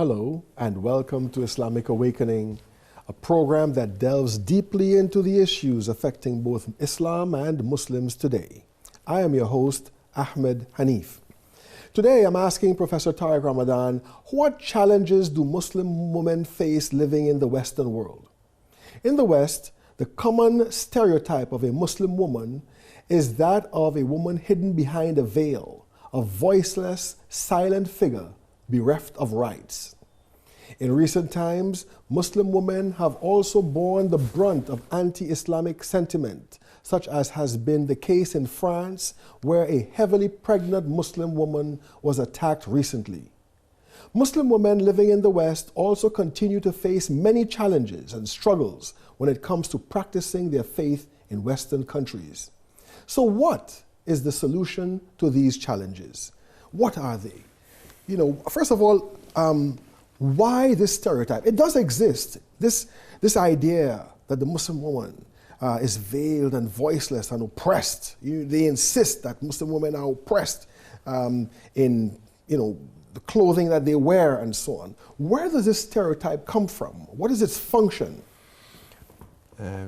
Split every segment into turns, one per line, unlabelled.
Hello and welcome to Islamic Awakening, a program that delves deeply into the issues affecting both Islam and Muslims today. I am your host, Ahmed Hanif. Today I'm asking Professor Tariq Ramadan, what challenges do Muslim women face living in the Western world? In the West, the common stereotype of a Muslim woman is that of a woman hidden behind a veil, a voiceless, silent figure bereft of rights. In recent times, Muslim women have also borne the brunt of anti-Islamic sentiment, such as has been the case in France, where a heavily pregnant Muslim woman was attacked recently. Muslim women living in the West also continue to face many challenges and struggles when it comes to practicing their faith in Western countries. So what is the solution to these challenges? What are they? First of all, why this stereotype? It does exist. This idea that the Muslim woman is veiled and voiceless and oppressed. They insist that Muslim women are oppressed in the clothing that they wear and so on. Where does this stereotype come from? What is its function?
I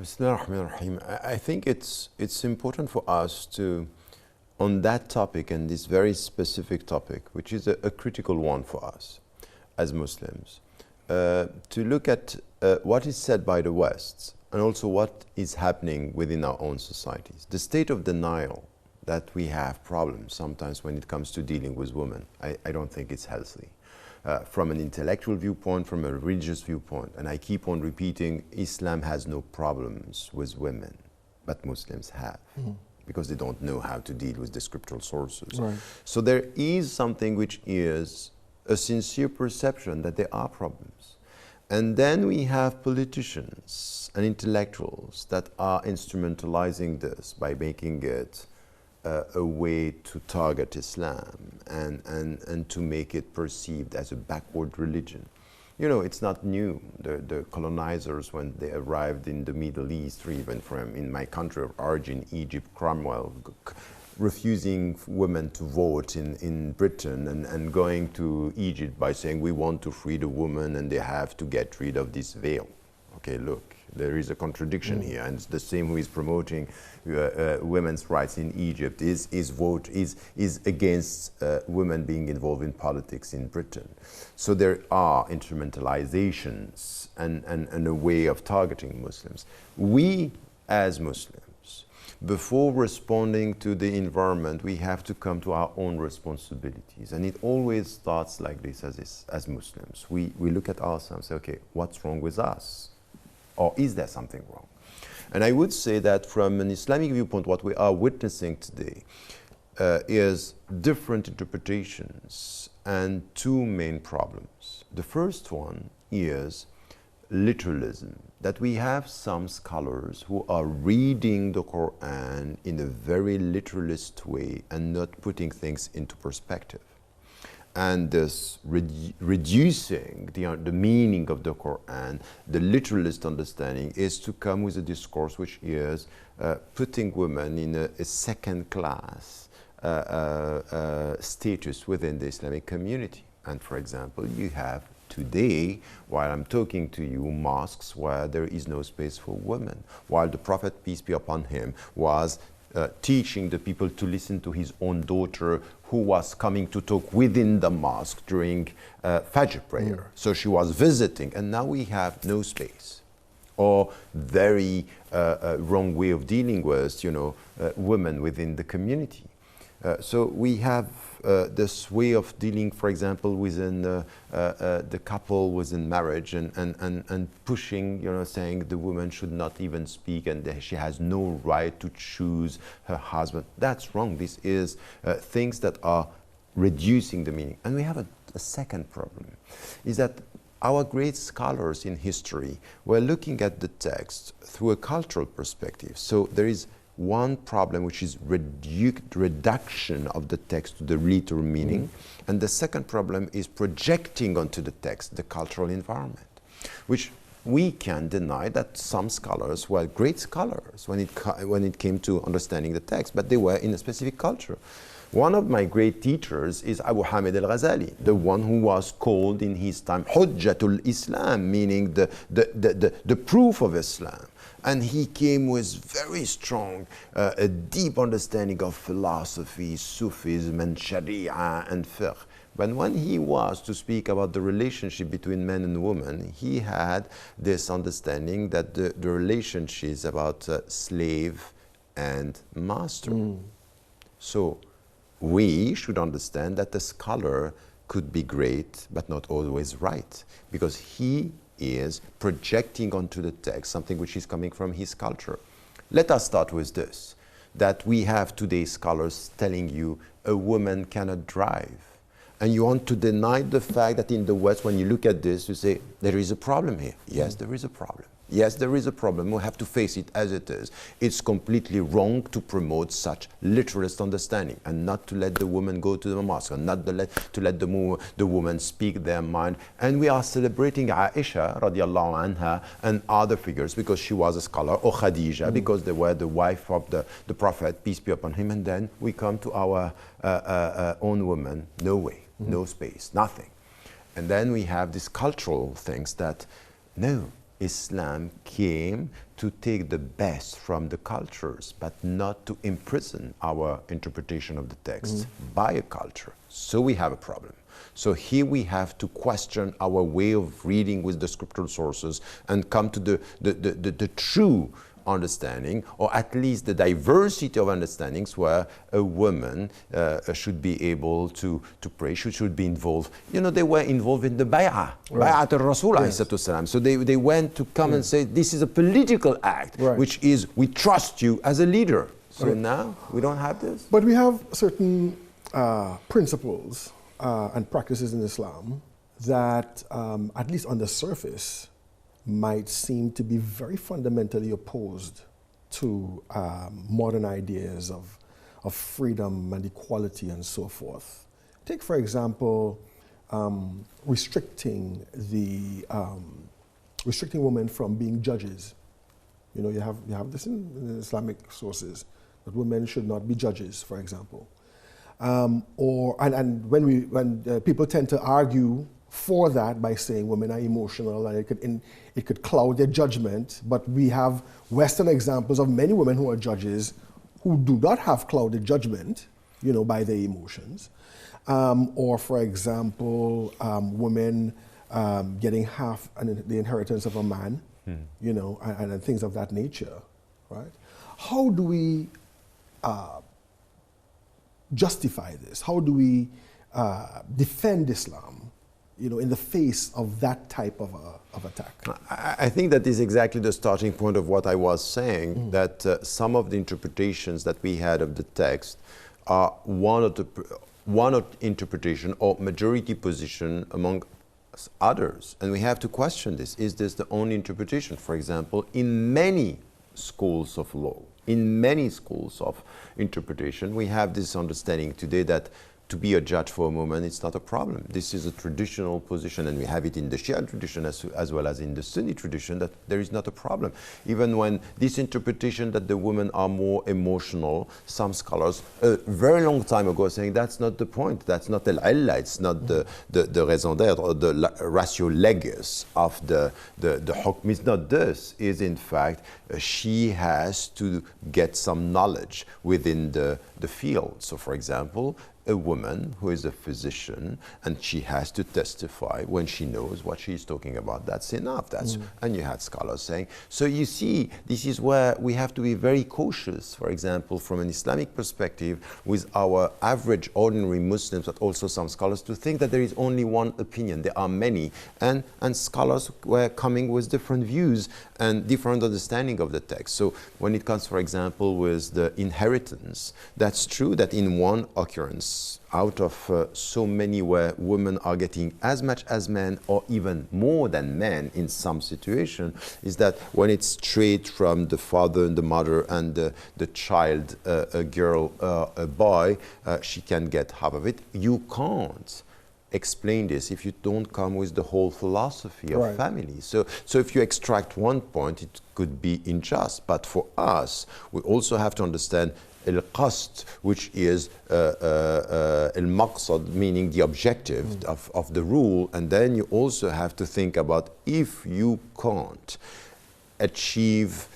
think it's important for us to, on that topic and this very specific topic, which is a critical one for us as Muslims, to look at what is said by the West and also what is happening within our own societies. The state of denial that we have problems sometimes when it comes to dealing with women, I don't think it's healthy. From an intellectual viewpoint, from a religious viewpoint, and I keep on repeating, Islam has no problems with women, but Muslims have. Because they don't know how to deal with the scriptural sources.
Right.
So there is something which is a sincere perception that there are problems. And then we have politicians and intellectuals that are instrumentalizing this by making it a way to target Islam and to make it perceived as a backward religion. It's not new. The colonizers, when they arrived in the Middle East, or even in my country of origin, Egypt, Cromwell, refusing women to vote in Britain and going to Egypt by saying, we want to free the woman and they have to get rid of this veil. Okay, look, there is a contradiction here, and it's the same who is promoting women's rights in Egypt is against women being involved in politics in Britain. So there are instrumentalizations and a way of targeting Muslims. We, as Muslims, before responding to the environment, we have to come to our own responsibilities. And it always starts like this as Muslims. We look at ourselves and say, okay, what's wrong with us? Or is there something wrong? And I would say that from an Islamic viewpoint, what we are witnessing today is different interpretations and two main problems. The first one is literalism, that we have some scholars who are reading the Quran in a very literalist way and not putting things into perspective. And this reducing the meaning of the Quran, the literalist understanding, is to come with a discourse which is putting women in a second-class status within the Islamic community. And for example, you have today, while I'm talking to you, mosques where there is no space for women, while the Prophet, peace be upon him, was teaching the people to listen to his own daughter who was coming to talk within the mosque during Fajr prayer. So she was visiting, and now we have no space. Or very wrong way of dealing with, women within the community. So we have this way of dealing, for example, within the couple within marriage and pushing, saying the woman should not even speak and she has no right to choose her husband. That's wrong. This is things that are reducing the meaning. And we have a second problem, is that our great scholars in history were looking at the text through a cultural perspective. So there is one problem, which is reduction of the text to the literal meaning. And the second problem is projecting onto the text the cultural environment, which we can deny that some scholars were great scholars when it came to understanding the text, but they were in a specific culture. One of my great teachers is Abu Hamid al-Ghazali, the one who was called in his time Hujjatul Islam, meaning the proof of Islam. And he came with very strong, a deep understanding of philosophy, Sufism, and Sharia, and fiqh. But when he was to speak about the relationship between men and women, he had this understanding that the relationship is about slave and master. So we should understand that the scholar could be great, but not always right, because he is projecting onto the text something which is coming from his culture. Let us start with this, that we have today scholars telling you a woman cannot drive. And you want to deny the fact that in the West, when you look at this, you say, there is a problem here. Yes, there is a problem. Yes, there is a problem. We have to face it as it is. It's completely wrong to promote such literalist understanding and not to let the woman go to the mosque and not to let the woman speak their mind. And we are celebrating Aisha radiallahu anha and other figures because she was a scholar, or Khadija because they were the wife of the Prophet, peace be upon him. And then we come to our own woman, no way, no space, nothing. And then we have these cultural things that, no, Islam came to take the best from the cultures, but not to imprison our interpretation of the text by a culture. So we have a problem. So here we have to question our way of reading with the scriptural sources and come to the true understanding, or at least the diversity of understandings where a woman should be able to pray, should be involved. You know, they were involved in the bay'ah, bay'at al-Rasul, yes. So they went to come and say, this is a political act, which is, we trust you as a leader. So now, we don't have this?
But we have certain principles and practices in Islam that, at least on the surface, might seem to be very fundamentally opposed to modern ideas of freedom and equality and so forth. Take, for example, restricting women from being judges. You know, you have this in Islamic sources, that women should not be judges, for example. And when people tend to argue for that by saying women are emotional and it could cloud their judgment, but we have Western examples of many women who are judges who do not have clouded judgment, you know, by their emotions. Or for example, women getting half the inheritance of a man, you know, and things of that nature, right? How do we justify this? How do we defend Islam, you know, in the face of that type of attack?
I think that is exactly the starting point of what I was saying, that some of the interpretations that we had of the text are one of interpretation or majority position among others. And we have to question this. Is this the only interpretation? For example, in many schools of law, in many schools of interpretation, we have this understanding today that to be a judge for a woman, it's not a problem. This is a traditional position, and we have it in the Shia tradition as well as in the Sunni tradition, that there is not a problem. Even when this interpretation that the women are more emotional, some scholars a very long time ago saying that's not the point, that's not al-illa, it's not the raison d'être or the ratio legis of the hukm. It's not this, is in fact she has to get some knowledge within the field. So for example, a woman who is a physician and she has to testify when she knows what she's talking about. That's enough. And you had scholars saying. So you see, this is where we have to be very cautious, for example, from an Islamic perspective, with our average ordinary Muslims, but also some scholars, to think that there is only one opinion. There are many. And scholars were coming with different views and different understanding of the text. So when it comes, for example, with the inheritance, that's true that in one occurrence, out of so many where women are getting as much as men or even more than men in some situation, is that when it's straight from the father and the mother and the child, a girl, a boy, she can get half of it. You can't explain this if you don't come with the whole philosophy of family. So if you extract one point, it could be unjust. But for us, we also have to understand al-qasd, which is al-maqsad, meaning the objective of the rule. And then you also have to think about, if you can't achieve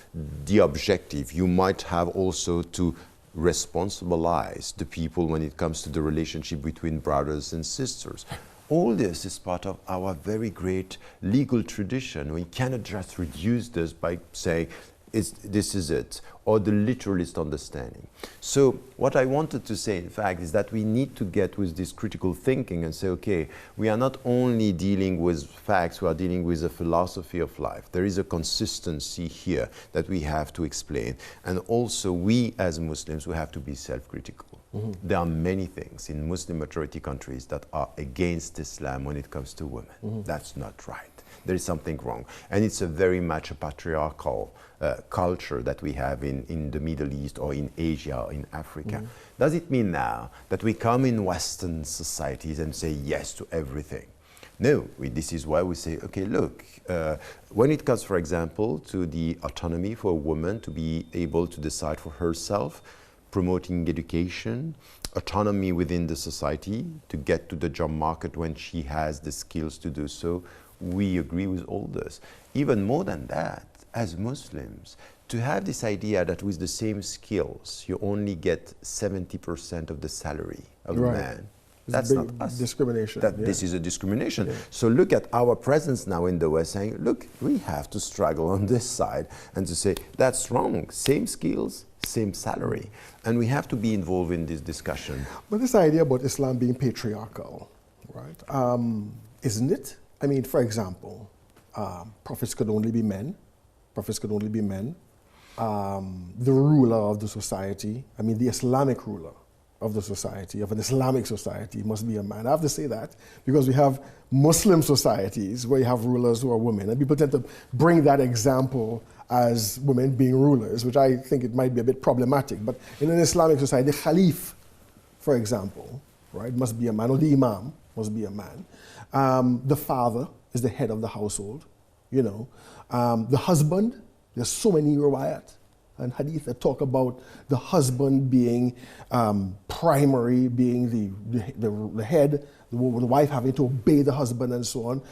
the objective, you might have also to responsibilize the people when it comes to the relationship between brothers and sisters. All this is part of our very great legal tradition. We cannot just reduce this by saying, this is it, or the literalist understanding. So what I wanted to say, in fact, is that we need to get with this critical thinking and say, okay, we are not only dealing with facts, we are dealing with a philosophy of life. There is a consistency here that we have to explain. And also we as Muslims, we have to be self-critical. There are many things in Muslim majority countries that are against Islam when it comes to women. That's not right. There is something wrong. And it's a very much a patriarchal culture that we have in the Middle East or in Asia or in Africa. Does it mean now that we come in Western societies and say yes to everything? No, this is why we say, okay, look, when it comes, for example, to the autonomy for a woman to be able to decide for herself, promoting education, autonomy within the society to get to the job market when she has the skills to do so, we agree with all this. Even more than that, as Muslims, to have this idea that with the same skills, you only get 70% of the salary of a man, that's not us.
Discrimination.
This is a discrimination. So look at our presence now in the West saying, look, we have to struggle on this side and to say, that's wrong. Same skills, same salary. And we have to be involved in this discussion.
But this idea about Islam being patriarchal, right? Isn't it? I mean, for example, prophets could only be men. Prophets could only be men. The ruler of the society, I mean, the Islamic ruler of the society, of an Islamic society, must be a man. I have to say that because we have Muslim societies where you have rulers who are women, and people tend to bring that example as women being rulers, which I think it might be a bit problematic. But in an Islamic society, the Khalif, for example, right, must be a man, or the Imam must be a man. The father is the head of the household, you know. The husband, there's so many riwayat and hadith that talk about the husband being primary, being the head, the wife having to obey the husband and so on.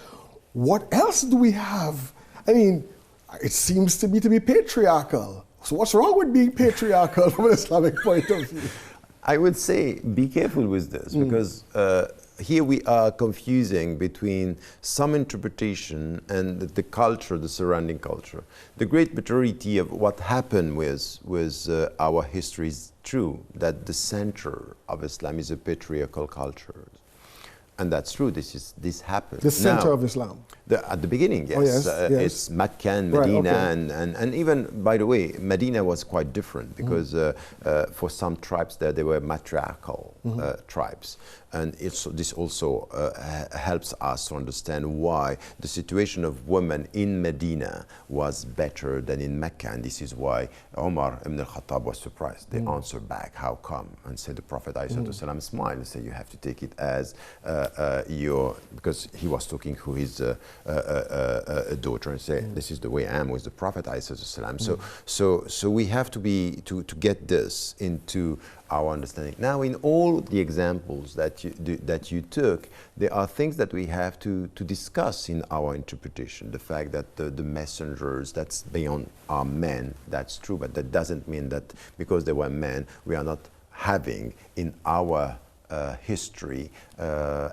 What else do we have? I mean, it seems to be patriarchal. So what's wrong with being patriarchal from an Islamic point of view?
I would say be careful with this because here we are confusing between some interpretation and the culture, the surrounding culture. The great majority of what happened with our history is true, that the center of Islam is a patriarchal culture. And that's true, this happened.
The center of Islam?
At the beginning, yes.
Oh, yes, yes.
It's Mecca and Medina, and even, by the way, Medina was quite different because for some tribes there, they were matriarchal tribes. And this also helps us to understand why the situation of women in Medina was better than in Mecca. And this is why Umar ibn al-Khattab was surprised. They answered back, how come? And said the Prophet ﷺ smiled and said, you have to take it as because he was talking to his daughter and say, this is the way I am with the Prophet ﷺ. So we have to get this into our understanding. Now, in all the examples that you took, there are things that we have to discuss in our interpretation. The fact that the messengers that's beyond are men, that's true, but that doesn't mean that because they were men, we are not having in our history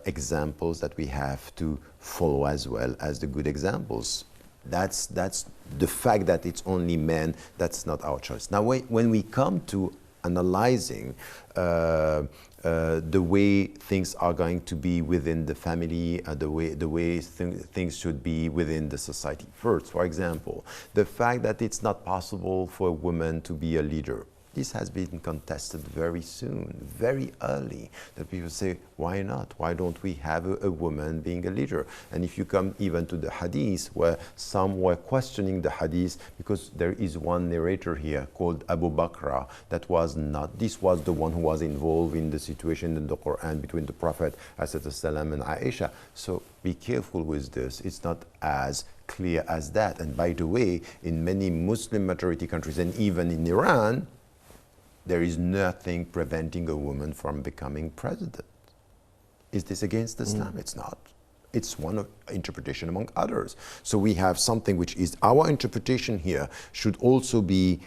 examples that we have to follow as well as the good examples. That's the fact that it's only men, that's not our choice. Now, when we come to analyzing the way things are going to be within the family, the way things should be within the society. First, for example, the fact that it's not possible for a woman to be a leader. this has been contested very soon, very early, that people say, why not? Why don't we have a woman being a leader? And if you come even to the hadith, where some were questioning the hadith, because there is one narrator here called Abu Bakr, that was not, this was the one who was involved in the situation in the Quran between the Prophet ﷺ and Aisha. So be careful with this. It's not as clear as that. And by the way, in many Muslim majority countries, and even in Iran, there is nothing preventing a woman from becoming president. Is this against Islam? It's not. It's one of interpretation among others. So we have something which is our interpretation here should also be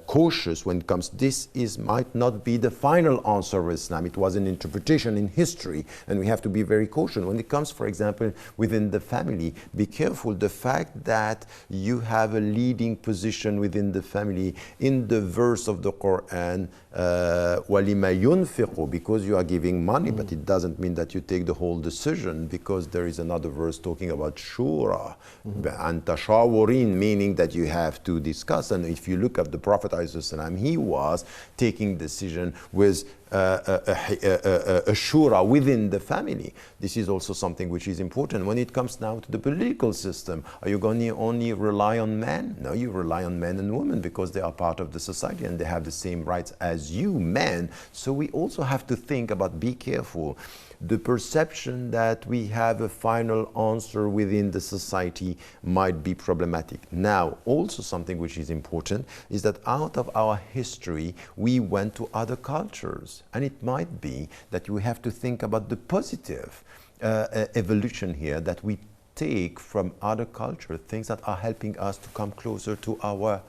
cautious when it comes. This might not be the final answer of Islam. It was an interpretation in history, and we have to be very cautious when it comes, for example, within the family. Be careful. The fact that you have a leading position within the family in the verse of the Quran, وَلِمَا يُنْفِقُ, because you are giving money, but it doesn't mean that you take the whole decision, because there is another verse talking about shura, and tashawurin, meaning that you have to discuss. And if you look at the Prophet ﷺ, he was taking decision with a shura within the family. This is also something which is important. When it comes now to the political system, are you going to only rely on men? No, you rely on men and women because they are part of the society and they have the same rights as you, men. So we also have to think about, be careful. The perception that we have a final answer within the society might be problematic. Now, also something which is important is that out of our history, we went to other cultures. And it might be that we have to think about the positive evolution here that we take from other cultures, things that are helping us to come closer to our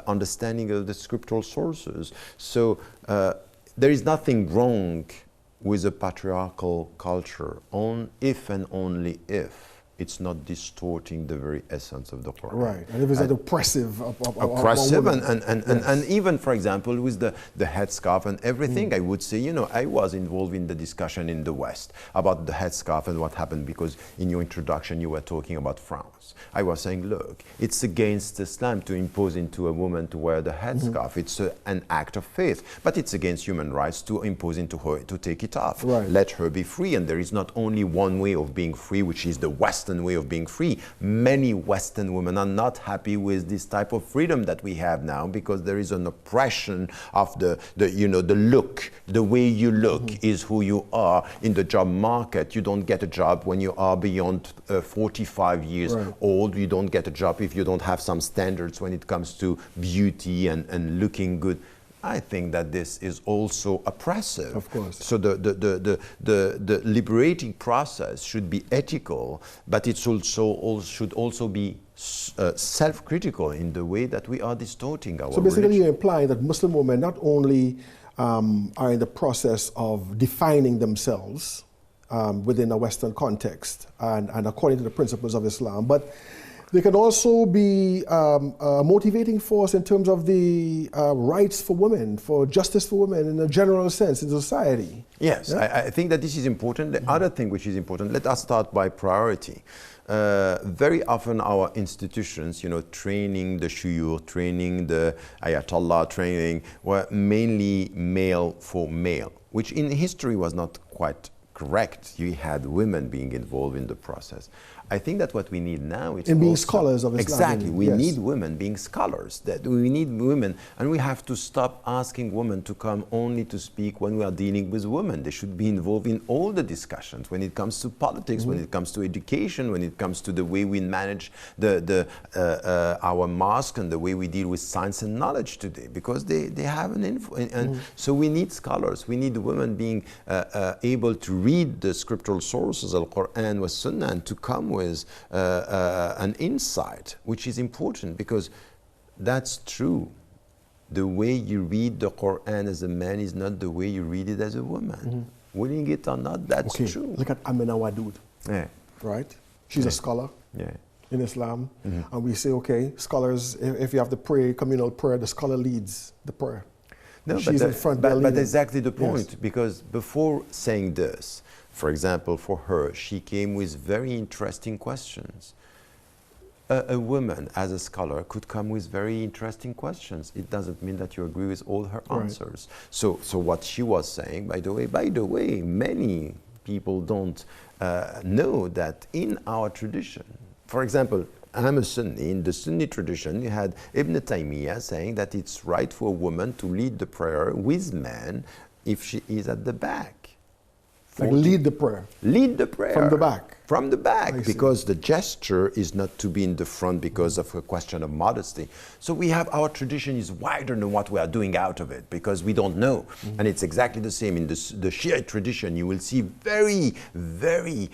understanding of the scriptural sources. So there is nothing wrong with a patriarchal culture, if and only if it's not distorting the very essence of the Quran.
Right, and if it's oppressive.
Oppressive, and even, for example, with the headscarf and everything, I would say, you know, I was involved in the discussion in the West about the headscarf and what happened, because in your introduction you were talking about France. I was saying, look, it's against Islam to impose into a woman to wear the headscarf. It's an act of faith, but it's against human rights to impose into her to take it off.
Right.
Let her be free, and there is not only one way of being free, which is the Western way of being free. Many Western women are not happy with this type of freedom that we have now, because there is an oppression of the look. The way you look is who you are. In the job market, you don't get a job when you are beyond 45 years old. You don't get a job if you don't have some standards when it comes to beauty and looking good. I think that this is also oppressive.
Of course.
So the liberating process should be ethical, but it should also be self-critical in the way that we are distorting our
So basically
religion.
you're implying that Muslim women not only are in the process of defining themselves within a Western context and according to the principles of Islam, but they can also be a motivating force in terms of the rights for women, for justice for women in a general sense in society.
Yes, yeah? I think that this is important. The other thing which is important, let us start by priority. Very often our institutions, training the shuyukh, training the ayatollah, training, were mainly male for male, which in history was not quite correct. You had women being involved in the process. I think that what we need now is
being scholars of Islam.
Exactly. We need women being scholars. That we need women, and we have to stop asking women to come only to speak when we are dealing with women. They should be involved in all the discussions when it comes to politics, when it comes to education, when it comes to the way we manage our mosque and the way we deal with science and knowledge today, because they have an influence. And so we need scholars. We need women being able to read the scriptural sources, Al-Quran wa Sunnah, and to come with an insight, which is important, because that's true. The way you read the Quran as a man is not the way you read it as a woman. Willing it or not, that's true.
Look at Amina Wadud, right? She's a scholar in Islam. And we say, okay, scholars, if you have the prayer, communal prayer, the scholar leads the prayer.
No,
she's in front.
But exactly the point, because before saying this, for example, for her, she came with very interesting questions. a woman as a scholar could come with very interesting questions. It doesn't mean that you agree with all her answers. So what she was saying, by the way, many people don't know that in our tradition, for example, I'm a Sunni. In the Sunni tradition, you had Ibn Taymiyyah saying that it's right for a woman to lead the prayer with men if she is at the back.
Like lead the prayer.
Lead the prayer.
From the back.
From the back, because the gesture is not to be in the front because of a question of modesty. So we have, our tradition is wider than what we are doing out of it because we don't know. And it's exactly the same in the Shiite tradition. You will see very, very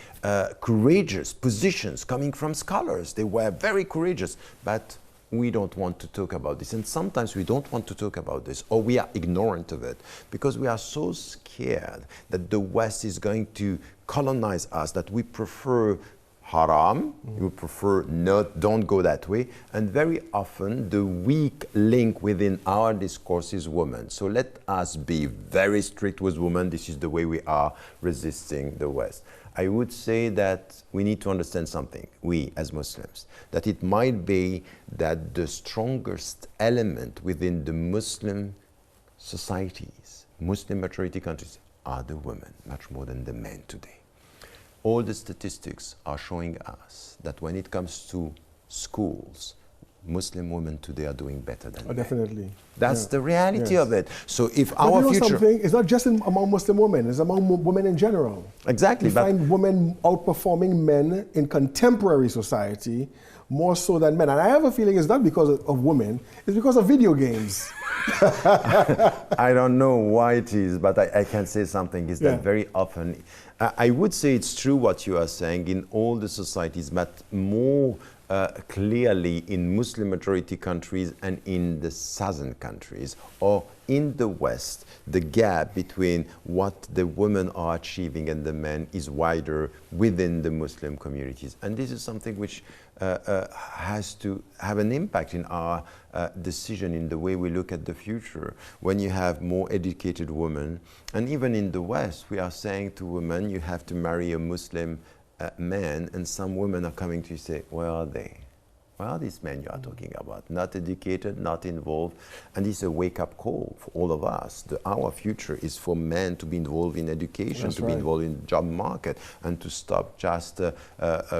courageous positions coming from scholars. They were very courageous, but we don't want to talk about this. And sometimes we don't want to talk about this, or we are ignorant of it because we are so scared that the West is going to colonize us, that we prefer haram, we prefer don't go that way. And very often the weak link within our discourse is women. So let us be very strict with women. This is the way we are resisting the West. I would say that we need to understand something, we as Muslims, that it might be that the strongest element within the Muslim societies, Muslim majority countries, are the women, much more than the men today. All the statistics are showing us that when it comes to schools, Muslim women today are doing better than men.
Definitely.
That's the reality of it. So if
but
our future...
something, it's not just among Muslim women, it's among women in general.
Exactly.
You find women outperforming men in contemporary society more so than men. And I have a feeling it's not because of women, it's because of video games.
I don't know why it is, but I can say something, is that very often, I would say it's true what you are saying in all the societies, but more clearly in Muslim majority countries and in the southern countries, or in the West, the gap between what the women are achieving and the men is wider within the Muslim communities. And this is something which has to have an impact in our decision, in the way we look at the future. When you have more educated women, and even in the West, we are saying to women, you have to marry a Muslim men, and some women are coming to you say, where are they? Where are these men you are talking about? Not educated, not involved. And it's a wake-up call for all of us. Our future is for men to be involved in education, to be involved in the job market, and to stop just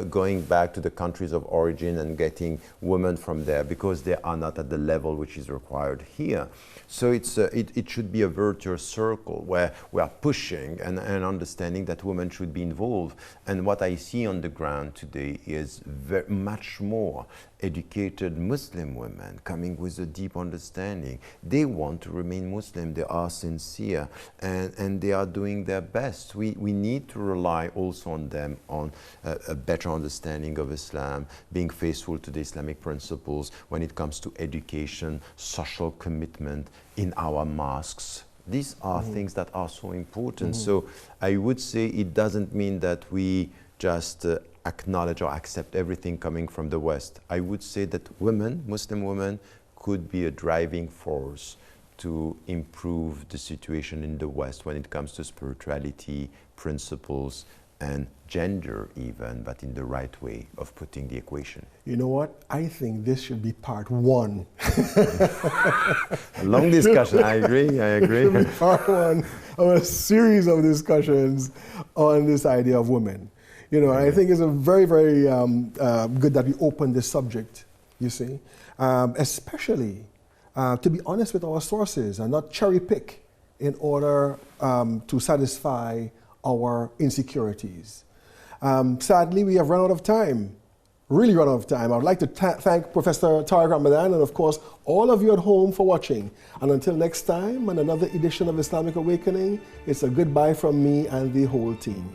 going back to the countries of origin and getting women from there because they are not at the level which is required here. So it should be a virtuous circle where we are pushing and understanding that women should be involved. And what I see on the ground today is much more educated Muslim women coming with a deep understanding. They want to remain Muslim, they are sincere, and they are doing their best. We need to rely also on them, on a better understanding of Islam, being faithful to the Islamic principles when it comes to education, social commitment in our mosques. These are things that are so important. So I would say it doesn't mean that we just acknowledge or accept everything coming from the West. I would say that women, Muslim women, could be a driving force to improve the situation in the West when it comes to spirituality, principles, and gender even, but in the right way of putting the equation.
You know what? I think this should be part one.
A long discussion, I agree.
This should be part one of a series of discussions on this idea of women. You know, I think it's a very, very good that we open this subject, you see, especially to be honest with our sources and not cherry pick in order to satisfy our insecurities. Sadly, we have run out of time, really run out of time. I would like to thank Professor Tariq Ramadan and, of course, all of you at home for watching. And until next time, and another edition of Islamic Awakening, it's a goodbye from me and the whole team.